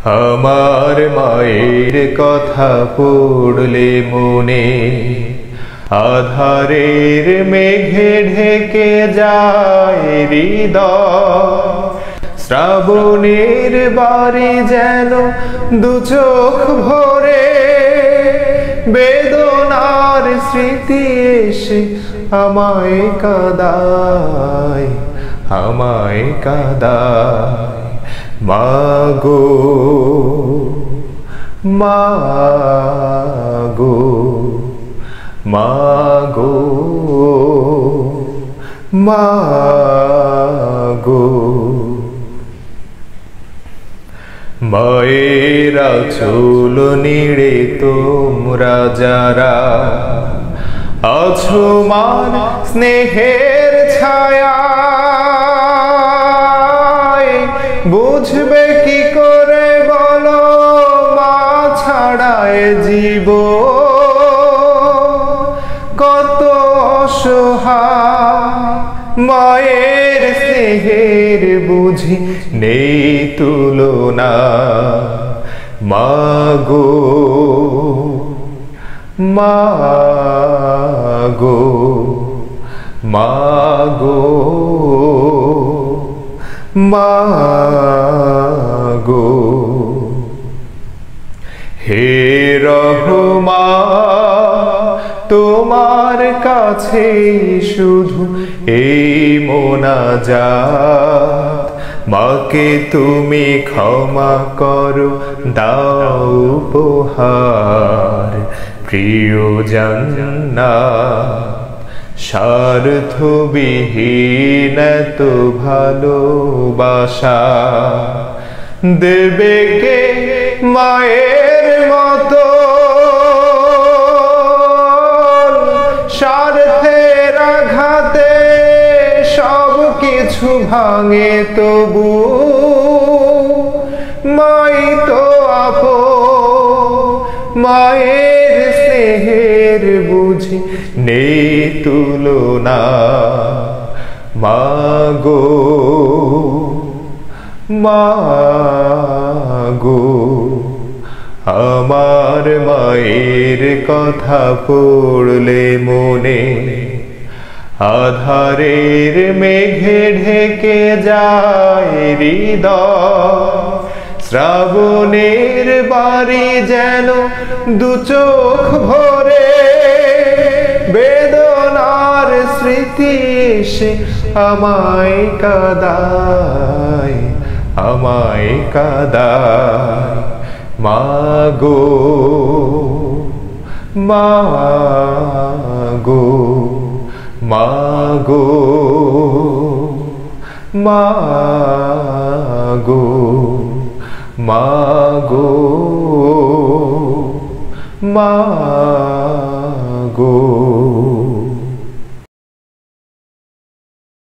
আমার মায়ের কথা পড়লে মনে আধারের মেঘে ঢেকে যায় হৃদয়। শ্রাবণের বাড়ি যেন দু চোখ ভরে বেদনার স্মৃতি এসে আমায় কাঁদায়, আমায় কাঁদায়। মাগো মাগো মাগো মাগো। মায়ের আঁচল নিড়ে তোমরা যারা আছো মান স্নেহের ছায়ায়, বুঝবে কি করে বলো মা ছাড়ায় জীবন কত অসহায়। মায়ের স্নেহের বুঝি নেই তুলনা। মাগো মাগো মাগো মাগো। হে রহমান তোমার কাছে শুধু এই মোনাজাত। মাকে তুমি ক্ষমা করো দাও উপহার প্রিয় জান্নাত। স্বার্থবিহীন তো ভালোবাসা দেবে কে মায়ের মতো। স্বার্থের আঘাতে সব কিছু ভাঙে তবু মাই তো আপন। মায়ের স্নেহের বুঝি নেই তুলনা। মাগো মাগো আমার মায়ের কথা পড়লে মনে আধারের মেঘে ঢেকে যায় হৃদয়। শ্রাবণের বাড়ি যেন দু চোখ ভরে বেদনার স্মৃতি এসে আমায় কাঁদায়, আমায় কাঁদায়। মাগো মাগো মাগো মাগো মাগো মাগো।